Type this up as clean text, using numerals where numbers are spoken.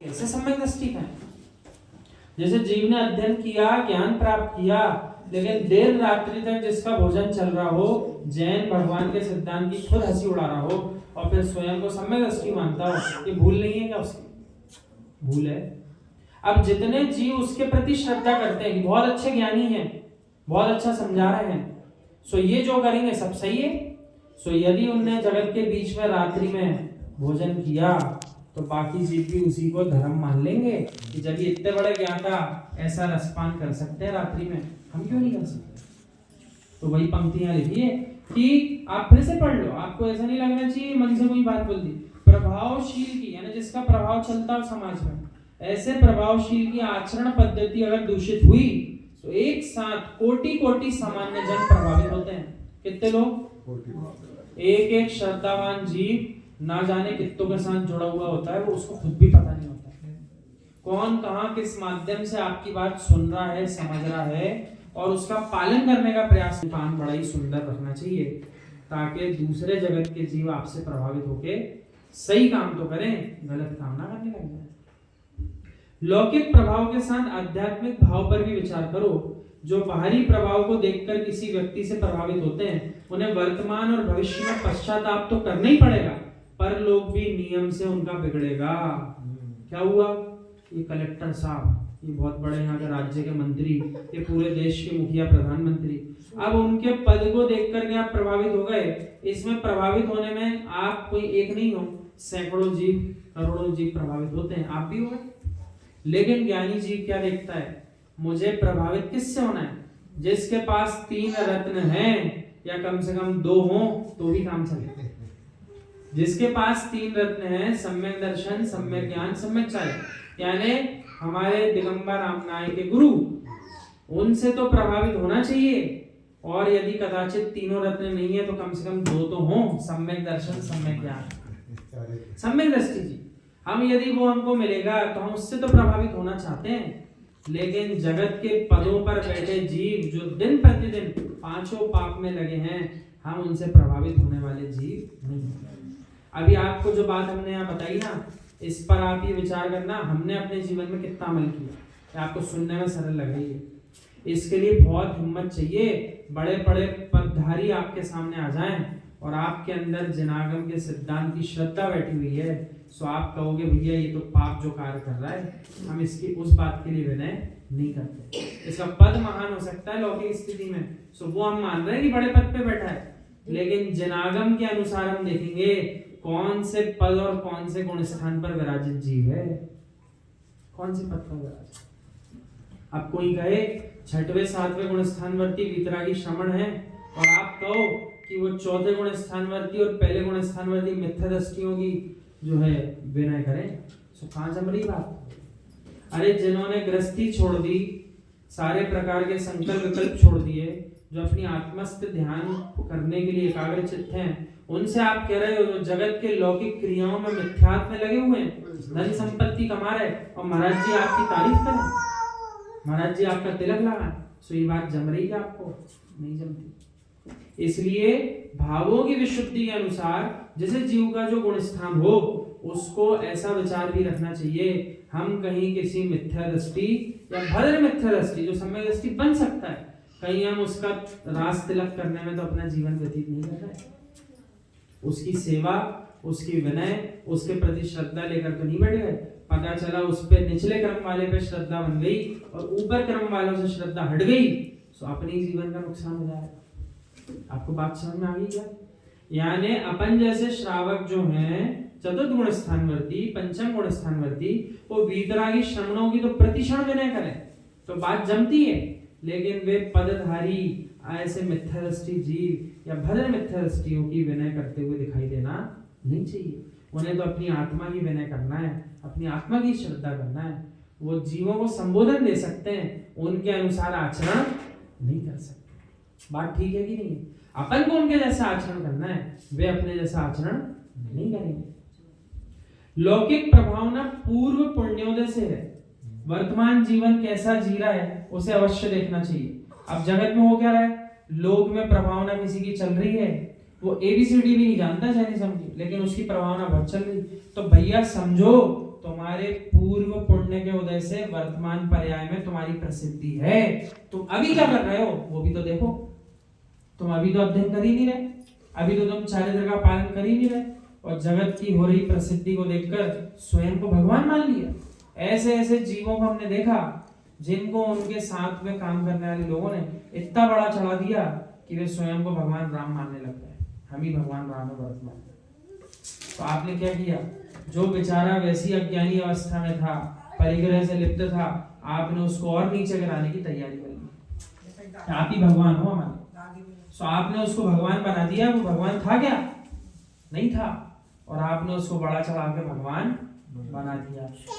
कैसे सम्यक दृष्टि का है? जैसे जीव ने अध्ययन किया, ज्ञान प्राप्त किया, लेकिन देर रात्रि तक जिसका भोजन चल रहा हो, जैन भगवान के सिद्धांत की खुद हंसी उड़ा रहा हो और फिर स्वयं को सम्यक दृष्टि मानता हो, ये भूल नहीं है क्या? उसकी भूल है। अब जितने जीव उसके प्रति श्रद्धा करते हैं कि बहुत अच्छे ज्ञानी हैं, बहुत अच्छा समझा रहे हैं, सो ये जो करेंगे सब सही है। सो यदि उनने जगत के बीच में रात्रि में भोजन किया तो बाकी जीव भी उसी को धर्म मान लेंगे कि जब ये इतने बड़े ज्ञाता ऐसा रसपान कर सकते हैं रात्रि में, हम क्यों नहीं कर सकते? तो वही पंक्तियां लिखिए कि आप फिर से पढ़ लो, आपको ऐसा नहीं लगना चाहिए मन से कोई बात बोल दी। प्रभावशील की यानी जिसका प्रभाव चलता हो समाज में, ऐसे प्रभावशील की आचरण पद्धति अगर दूषित हुई तो एक साथ कोटि कोटि सामान्य जन प्रभावित होते हैं। कितने लोग? एक एक श्रद्धावान जीव ना जाने कितनों के साथ जुड़ा हुआ होता है, वो उसको खुद भी पता नहीं होता कौन कहां किस माध्यम से आपकी बात सुन रहा है, समझ रहा है और उसका पालन करने का प्रयास। कान बड़ा ही सुंदर रखना चाहिए ताकि दूसरे जगत के जीव आपसे प्रभावित होके सही काम तो करें, गलत काम ना करने लग जाए। लौकिक प्रभाव के साथ आध्यात्मिक भाव पर भी विचार करो। जो बाहरी प्रभाव को देखकर किसी व्यक्ति से प्रभावित होते हैं, उन्हें वर्तमान और भविष्य में पश्चाताप तो करना ही पड़ेगा, पर लोग भी नियम से उनका बिगड़ेगा। क्या हुआ? ये कलेक्टर साहब, ये बहुत बड़े यहाँ के राज्य के मंत्री, ये पूरे देश के मुखिया प्रधानमंत्री, अब उनके पद को देख करके आप प्रभावित हो गए। इसमें प्रभावित होने में आप कोई एक नहीं हो, सैकड़ों जीव, करोड़ों जीव प्रभावित होते हैं, आप भी हो गए। लेकिन ज्ञानी जीव क्या देखता है? मुझे प्रभावित किससे होना है? जिसके पास 3 रत्न हैं या कम से कम 2 हों तो भी काम चले। जिसके पास 3 रत्न हैं, सम्यक दर्शन, सम्यक ज्ञान, सम्यक चार्य, यानी हमारे दिगंबर रामनाय के गुरु, उनसे तो प्रभावित होना चाहिए। और यदि कदाचित तीनों रत्न नहीं है तो कम से कम 2 तो हों, सम्यक दर्शन, सम्यक ज्ञान, सम्यक दृष्टि जी। हम यदि वो हमको मिलेगा तो हम उससे तो प्रभावित होना चाहते हैं। लेकिन जगत के पदों पर बैठे जीव जो दिन प्रतिदिन 5 पाप में लगे हैं, हम उनसे प्रभावित होने वाले जीव नहीं हैं। अभी आपको जो बात हमने यहाँ बताई ना, इस पर आप ये विचार करना, हमने अपने जीवन में कितना अमल किया, आपको सुनने में सरल लग रही है। इसके लिए बहुत हिम्मत चाहिए। बड़े बड़े पदधारी आपके सामने आ जाएं और आपके अंदर जनागम के सिद्धांत की श्रद्धा बैठी हुई है, सो आप कहोगे भैया ये तो पाप जो कार्य कर रहा है, हम इसकी उस बात के लिए विनय नहीं करते। इसका पद महान हो सकता है लौकिक स्थिति में, सो वो हम मान रहे हैं कि बड़े पद पे बैठा है, लेकिन जनागम के अनुसार हम देखेंगे कौन से पद और कौन से गुण स्थान पर विराजित जीव है, कौन से पद पर विराजित। अब कोई कहे 6वें 7वें गुण स्थानवर्ती वीतरागी श्रमण है और आप कहो कि वो 4थे गुण स्थानवर्ती और पहले गुण स्थानवर्ती मिथ्या दृष्टियों की जो है विनय करें, तो कहां जम रही बात? अरे जिन्होंने गृहस्थी छोड़ दी, सारे प्रकार के संकल्प विकल्प छोड़ दिए, जो अपनी आत्मस्थ ध्यान करने के लिए एकाग्र चित्त हैं, उनसे आप कह रहे हो जो जगत के लौकिक क्रियाओं में मिथ्यात्व में लगे हुए हैं, धन संपत्ति कमा रहे और महाराज जी आपकी तारीफ करें, महाराज जी आपका तिलक लगाएं, सो ये बात जम रही है आपको? नहीं जमती। इसलिए भावों की विशुद्धि के अनुसार जैसे जीव का जो गुण स्थान हो, उसको ऐसा विचार भी रखना चाहिए, हम कहीं किसी मिथ्या दृष्टि या भद्र मिथ्या दृष्टि जो सम्यक दृष्टि बन सकता है, कहीं हम उसका रास तिलक करने में तो अपना जीवन व्यतीत नहीं कर रहे। उसकी सेवा, उसकी विनय, उसके प्रति श्रद्धा लेकर तो नहीं बैठ गए। पता चला उस पे निचले क्रम वाले पे श्रद्धा बन गई और ऊपर क्रम वालों से श्रद्धा हट गई, तो अपने जीवन का नुकसान हो जाएगा। आपको बात समझ में आ गई क्या? यानी अपन जैसे श्रावक जो हैं, चतुर्थ गुण स्थानवर्ती, पंचम गुण स्थानवर्ती, वो वीतरागी श्रमणों की तो प्रतिक्षण विनय करें तो बात जमती है, लेकिन वे पदधारी ऐसे मिथ्या दृष्टि जीव या भद्र मिथ्या दृष्टियों की विनय करते हुए दिखाई देना नहीं चाहिए। उन्हें तो अपनी आत्मा की विनय करना है, अपनी आत्मा की श्रद्धा करना है। वो जीवों को संबोधन दे सकते हैं, उनके अनुसार आचरण नहीं कर सकते। बात ठीक है कि नहीं? अपन को उनके जैसा आचरण करना है, वे अपने जैसा आचरण नहीं करेंगे। लौकिक प्रभाव ना पूर्व पुण्योदय से है, वर्तमान जीवन कैसा जी रहा है उसे अवश्य देखना चाहिए। अब जगत में हो क्या रहा है, लोग में प्रभावना किसी की चल रही है, वो ABCD भी नहीं जानता जैनिज्म की, लेकिन उसकी प्रभावना बहुत चल रही, तो भैया समझो तुम्हारे पूर्व पुण्य के उदय से वर्तमान पर्याय में तुम्हारी प्रसिद्धि है। तुम अभी क्या कर रहे हो वो भी तो देखो। तुम अभी तो अध्ययन कर ही नहीं रहे, अभी तो तुम चारित्र का पालन कर ही नहीं रहे, और जगत की हो रही प्रसिद्धि को देखकर स्वयं को भगवान मान लिया। ऐसे ऐसे जीवों को हमने देखा जिनको उनके साथ में काम करने वाले लोगों ने इतना बड़ा चढ़ा दिया कि वे स्वयं को भगवान राम मानने लग गए। हम ही भगवान राम है वर्तमान। तो आपने क्या किया, जो बेचारा वैसी अज्ञानी अवस्था में था, परिग्रह से लिप्त था, आपने उसको और नीचे गिराने की तैयारी कर ली। आप ही भगवान हो हमारे। तो आपने उसको भगवान बना दिया। वो भगवान था क्या? नहीं था, और आपने उसको बड़ा चढ़ा के भगवान बना दिया।